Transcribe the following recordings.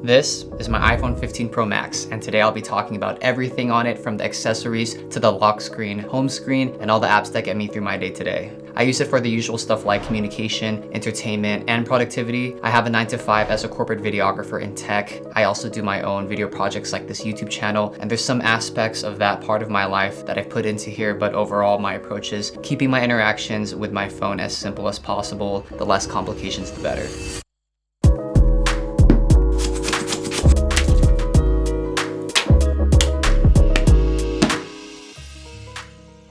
This is my iPhone 15 Pro Max, and today I'll be talking about everything on it, from the accessories to the lock screen, home screen, and all the apps that get me through my day today. I use it for the usual stuff like communication, entertainment, and productivity. I have a 9 to 5 as a corporate videographer in tech. I also do my own video projects like this YouTube channel, and there's some aspects of that part of my life that I've put into here, but overall my approach is keeping my interactions with my phone as simple as possible. The less complications, the better.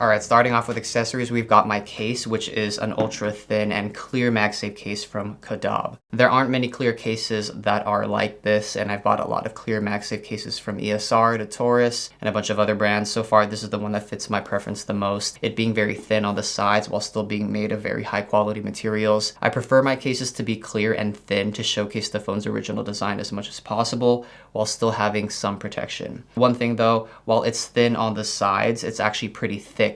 Alright, starting off with accessories, we've got my case, which is an ultra thin and clear MagSafe case from Kadab. There aren't many clear cases that are like this, and I've bought a lot of clear MagSafe cases from ESR to Taurus and a bunch of other brands. So far, this is the one that fits my preference the most, it being very thin on the sides while still being made of very high quality materials. I prefer my cases to be clear and thin to showcase the phone's original design as much as possible while still having some protection. One thing though, while it's thin on the sides, it's actually pretty thick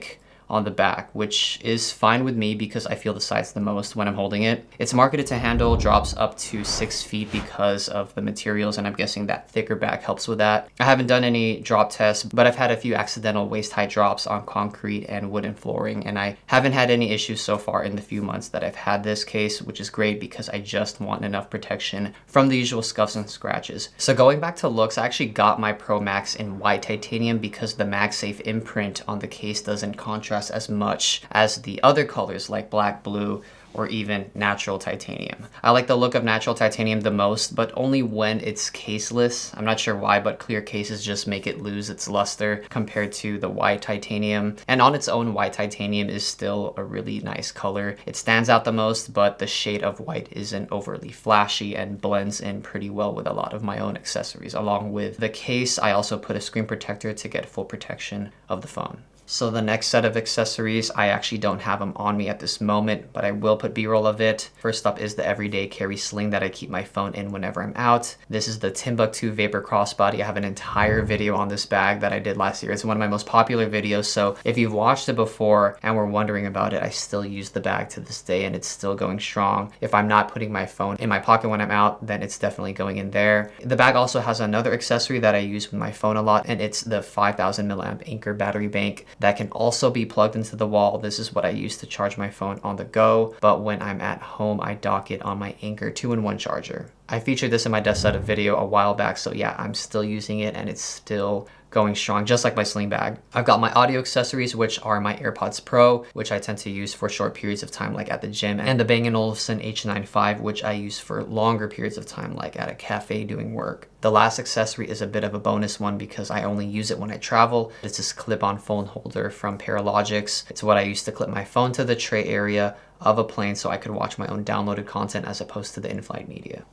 on the back, which is fine with me because I feel the sides the most when I'm holding it. It's marketed to handle drops up to 6 feet because of the materials, and I'm guessing that thicker back helps with that. I haven't done any drop tests, but I've had a few accidental waist-high drops on concrete and wooden flooring, and I haven't had any issues so far in the few months that I've had this case, which is great because I just want enough protection from the usual scuffs and scratches. So going back to looks, I actually got my Pro Max in white titanium because the MagSafe imprint on the case doesn't contrast as much as the other colors like black, blue, or even natural titanium. I like the look of natural titanium the most, but only when it's caseless. I'm not sure why, but clear cases just make it lose its luster compared to the white titanium. And on its own, white titanium is still a really nice color. It stands out the most, but the shade of white isn't overly flashy and blends in pretty well with a lot of my own accessories. Along with the case, I also put a screen protector to get full protection of the phone. So the next set of accessories, I actually don't have them on me at this moment, but I will put B-roll of it. First up is the everyday carry sling that I keep my phone in whenever I'm out. This is the Timbuktu Vapor Crossbody. I have an entire video on this bag that I did last year. It's one of my most popular videos, so if you've watched it before and were wondering about it, I still use the bag to this day and it's still going strong. If I'm not putting my phone in my pocket when I'm out, then it's definitely going in there. The bag also has another accessory that I use with my phone a lot, and it's the 5000 milliamp Anker battery bank that can also be plugged into the wall. This is what I use to charge my phone on the go, but when I'm at home, I dock it on my Anker 2-in-1 charger. I featured this in my desk setup video a while back, so yeah, I'm still using it and it's still going strong, just like my sling bag. I've got my audio accessories, which are my AirPods Pro, which I tend to use for short periods of time like at the gym, and the Bang & Olufsen H95, which I use for longer periods of time like at a cafe doing work. The last accessory is a bit of a bonus one because I only use it when I travel. It's this clip-on phone holder from Paralogics. It's what I use to clip my phone to the tray area of a plane so I could watch my own downloaded content as opposed to the in-flight media.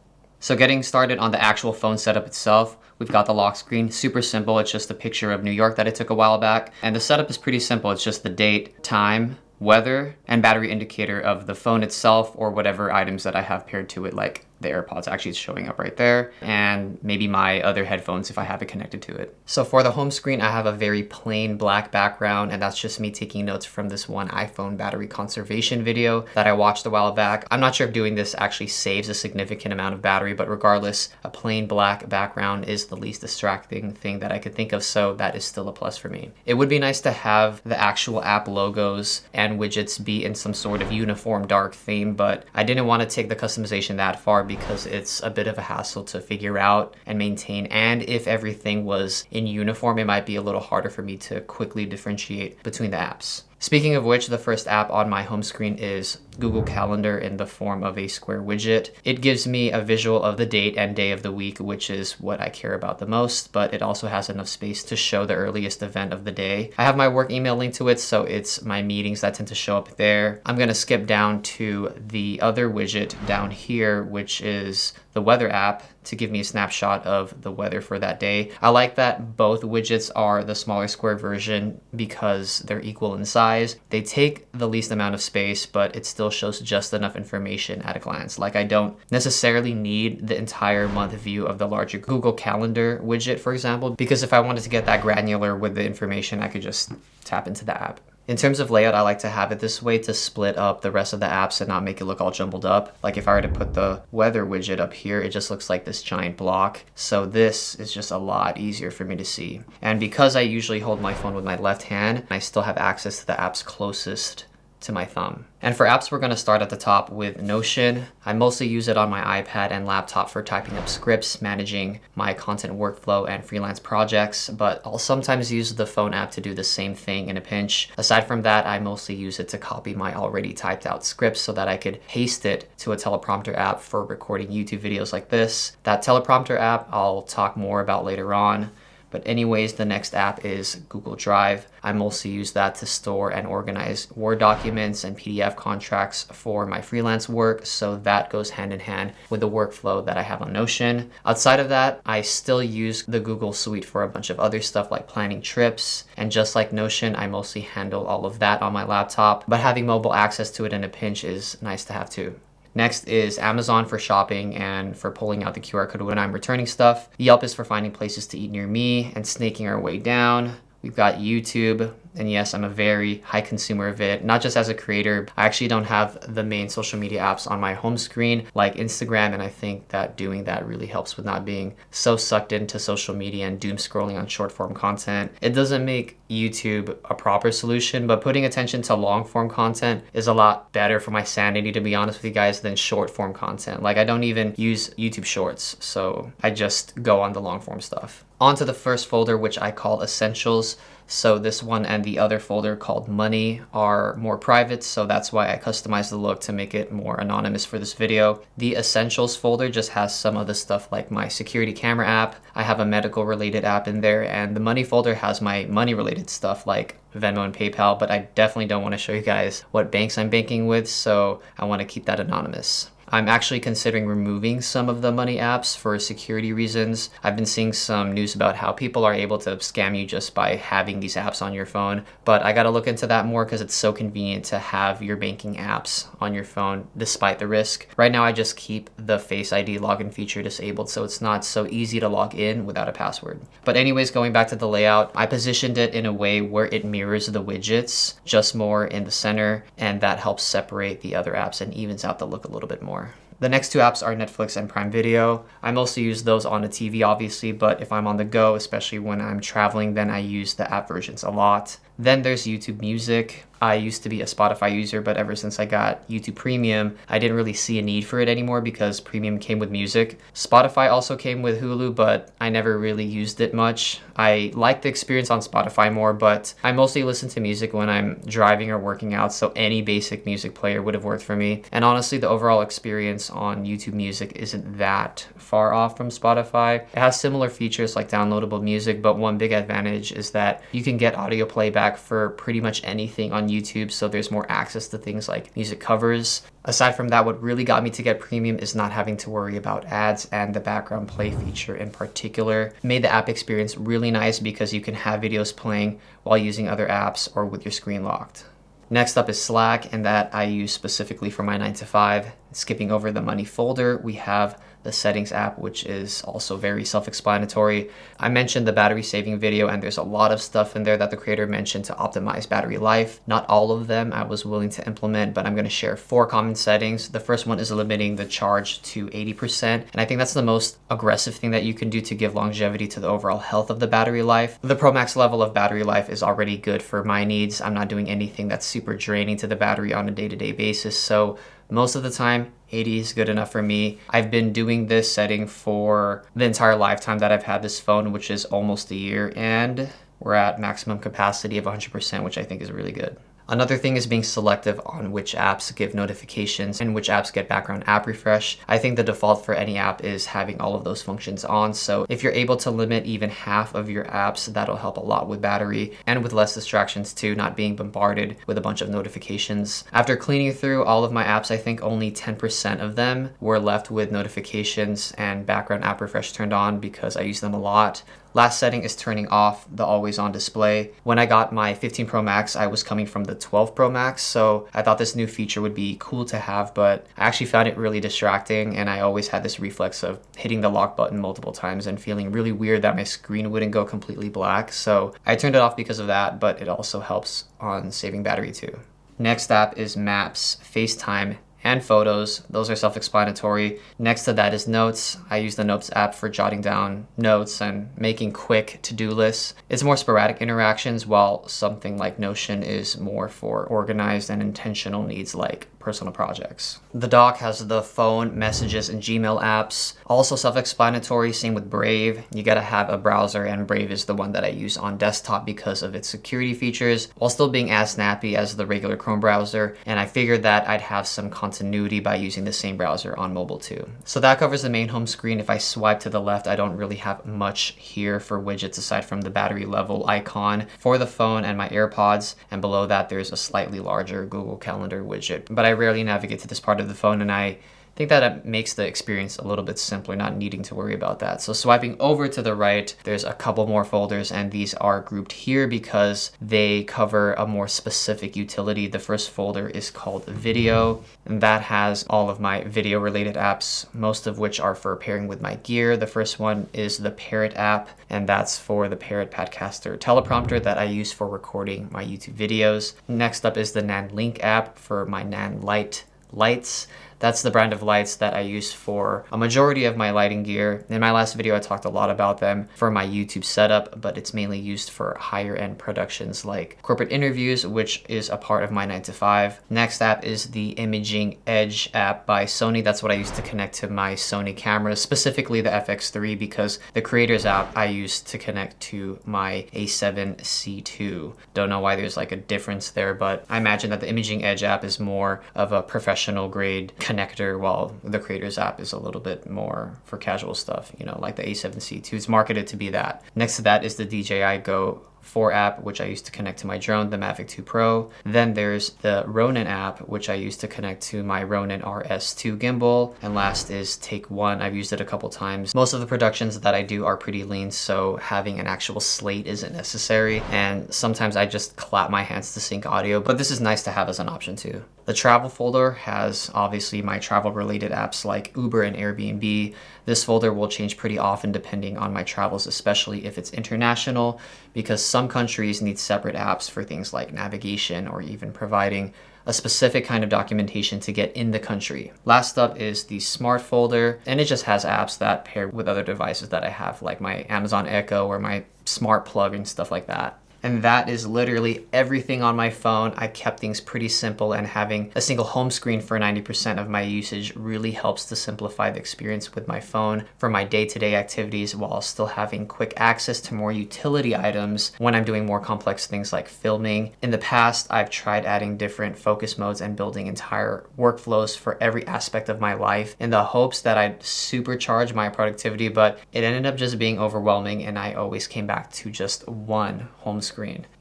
So getting started on the actual phone setup itself, we've got the lock screen, super simple. It's just a picture of New York that I took a while back. And the setup is pretty simple. It's just the date, time, weather, and battery indicator of the phone itself or whatever items that I have paired to it, like the AirPods. Actually, it's showing up right there, and maybe my other headphones if I have it connected to it. So for the home screen, I have a very plain black background, and that's just me taking notes from this one iPhone battery conservation video that I watched a while back. I'm not sure if doing this actually saves a significant amount of battery, but regardless, a plain black background is the least distracting thing that I could think of, so that is still a plus for me. It would be nice to have the actual app logos and widgets be in some sort of uniform dark theme, but I didn't want to take the customization that far because it's a bit of a hassle to figure out and maintain, and if everything was in uniform, it might be a little harder for me to quickly differentiate between the apps. Speaking of which, the first app on my home screen is Google Calendar in the form of a square widget. It gives me a visual of the date and day of the week, which is what I care about the most, but it also has enough space to show the earliest event of the day. I have my work email linked to it, so it's my meetings that tend to show up there. I'm gonna skip down to the other widget down here, which is the weather app, to give me a snapshot of the weather for that day. I like that both widgets are the smaller square version because they're equal in size. They take the least amount of space, but it still shows just enough information at a glance. Like, I don't necessarily need the entire month view of the larger Google Calendar widget, for example, because if I wanted to get that granular with the information, I could just tap into the app. In terms of layout, I like to have it this way to split up the rest of the apps and not make it look all jumbled up. Like if I were to put the weather widget up here, it just looks like this giant block. So this is just a lot easier for me to see. And because I usually hold my phone with my left hand, I still have access to the apps closest to my thumb. And for apps, we're going to start at the top with Notion. I mostly use it on my iPad and laptop for typing up scripts, managing my content workflow and freelance projects, but I'll sometimes use the phone app to do the same thing in a pinch. Aside from that, I mostly use it to copy my already typed out scripts so that I could paste it to a teleprompter app for recording YouTube videos like this. That teleprompter app I'll talk more about later on. But anyways, the next app is Google Drive. I mostly use that to store and organize Word documents and PDF contracts for my freelance work, so that goes hand in hand with the workflow that I have on Notion. Outside of that, I still use the Google Suite for a bunch of other stuff like planning trips, and just like Notion, I mostly handle all of that on my laptop, but having mobile access to it in a pinch is nice to have too. Next is Amazon for shopping and for pulling out the QR code when I'm returning stuff. Yelp is for finding places to eat near me and snaking our way down. We've got YouTube, and yes, I'm a very high consumer of it, not just as a creator. I actually don't have the main social media apps on my home screen like Instagram, and I think that doing that really helps with not being so sucked into social media and doom scrolling on short form content. It doesn't make YouTube a proper solution, but putting attention to long form content is a lot better for my sanity, to be honest with you guys, than short form content. Like I don't even use YouTube Shorts, so I just go on the long form stuff. On to the first folder, which I call Essentials. So this one and the other folder called Money are more private, so that's why I customized the look to make it more anonymous for this video. The Essentials folder just has some of the stuff like my security camera app. I have a medical related app in there, and the Money folder has my money related stuff like Venmo and PayPal, but I definitely don't want to show you guys what banks I'm banking with, so I want to keep that anonymous. I'm actually considering removing some of the money apps for security reasons. I've been seeing some news about how people are able to scam you just by having these apps on your phone, but I gotta look into that more because it's so convenient to have your banking apps on your phone despite the risk. Right now I just keep the Face ID login feature disabled, so it's not so easy to log in without a password. But anyways, going back to the layout, I positioned it in a way where it mirrors the widgets, just more in the center, and that helps separate the other apps and evens out the look a little bit more. The next two apps are Netflix and Prime Video. I mostly use those on a TV obviously, but if I'm on the go, especially when I'm traveling, then I use the app versions a lot. Then there's YouTube Music. I used to be a Spotify user, but ever since I got YouTube Premium, I didn't really see a need for it anymore because Premium came with music. Spotify also came with Hulu, but I never really used it much. I like the experience on Spotify more, but I mostly listen to music when I'm driving or working out, so any basic music player would have worked for me. And honestly, the overall experience on YouTube Music isn't that far off from Spotify. It has similar features like downloadable music, but one big advantage is that you can get audio playback for pretty much anything on YouTube, so there's more access to things like music covers. Aside from that, what really got me to get Premium is not having to worry about ads, and the background play feature in particular made the app experience really nice because you can have videos playing while using other apps or with your screen locked. Next up is Slack, and that I use specifically for my 9 to 5. Skipping over the money folder, we have the settings app, which is also very self-explanatory. I mentioned the battery saving video, and there's a lot of stuff in there that the creator mentioned to optimize battery life. Not all of them I was willing to implement, but I'm going to share 4 common settings. The first one is limiting the charge to 80%, and I think that's the most aggressive thing that you can do to give longevity to the overall health of the battery life. The Pro Max level of battery life is already good for my needs. I'm not doing anything that's super draining to the battery on a day-to-day basis, so most of the time, 80 is good enough for me. I've been doing this setting for the entire lifetime that I've had this phone, which is almost a year, and we're at maximum capacity of 100%, which I think is really good. Another thing is being selective on which apps give notifications and which apps get background app refresh. I think the default for any app is having all of those functions on, so if you're able to limit even half of your apps, that'll help a lot with battery and with less distractions too, not being bombarded with a bunch of notifications. After cleaning through all of my apps, I think only 10% of them were left with notifications and background app refresh turned on because I use them a lot. Last setting is turning off the always on display. When I got my 15 Pro Max, I was coming from the 12 Pro Max, so I thought this new feature would be cool to have, but I actually found it really distracting, and I always had this reflex of hitting the lock button multiple times and feeling really weird that my screen wouldn't go completely black. So I turned it off because of that, but it also helps on saving battery too. Next app is Maps, FaceTime, and Photos. Those are self-explanatory. Next to that is Notes. I use the Notes app for jotting down notes and making quick to-do lists. It's more sporadic interactions, while something like Notion is more for organized and intentional needs like personal projects. The dock has the phone, messages, and Gmail apps. Also self-explanatory, same with Brave. You gotta have a browser, and Brave is the one that I use on desktop because of its security features, while still being as snappy as the regular Chrome browser, and I figured that I'd have some continuity by using the same browser on mobile too. So that covers the main home screen. If I swipe to the left, I don't really have much here for widgets aside from the battery level icon for the phone and my AirPods, and below that there's a slightly larger Google Calendar widget. But I rarely navigate to this part of the phone, and I think that it makes the experience a little bit simpler, not needing to worry about that. So swiping over to the right, there's a couple more folders, and these are grouped here because they cover a more specific utility. The first folder is called Video, and that has all of my video related apps, most of which are for pairing with my gear. The first one is the Parrot app, and that's for the Parrot Padcaster teleprompter that I use for recording my YouTube videos. Next up is the Nan Link app for my Nan lights. That's the brand of lights that I use for a majority of my lighting gear. In my last video, I talked a lot about them for my YouTube setup, but it's mainly used for higher end productions like corporate interviews, which is a part of my 9 to 5. Next app is the Imaging Edge app by Sony. That's what I use to connect to my Sony cameras, specifically the FX3, because the Creators app I use to connect to my A7C2. Don't know why there's like a difference there, but I imagine that the Imaging Edge app is more of a professional grade connector, while the Creators app is a little bit more for casual stuff, you know, like the A7C2. It's marketed to be that. Next to that is the DJI Go 4 app, which I use to connect to my drone, the Mavic 2 Pro. Then there's the Ronin app, which I use to connect to my Ronin RS2 gimbal. And last is Take One. I've used it a couple times. Most of the productions that I do are pretty lean, so having an actual slate isn't necessary. And sometimes I just clap my hands to sync audio, but this is nice to have as an option too. The travel folder has obviously my travel related apps like Uber and Airbnb. This folder will change pretty often depending on my travels, especially if it's international, because some countries need separate apps for things like navigation or even providing a specific kind of documentation to get in the country. Last up is the Smart folder, and it just has apps that pair with other devices that I have, like my Amazon Echo or my Smart Plug and stuff like that. And that is literally everything on my phone. I kept things pretty simple, and having a single home screen for 90% of my usage really helps to simplify the experience with my phone for my day-to-day activities, while still having quick access to more utility items when I'm doing more complex things like filming. In the past, I've tried adding different focus modes and building entire workflows for every aspect of my life in the hopes that I'd supercharge my productivity, but it ended up just being overwhelming, and I always came back to just one home screen.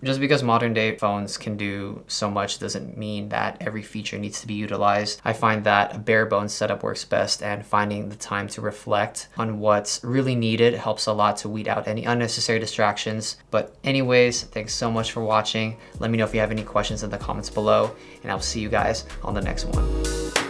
Just because modern day phones can do so much doesn't mean that every feature needs to be utilized. I find that a bare bones setup works best, and finding the time to reflect on what's really needed helps a lot to weed out any unnecessary distractions. But anyways, thanks so much for watching. Let me know if you have any questions in the comments below, and I'll see you guys on the next one.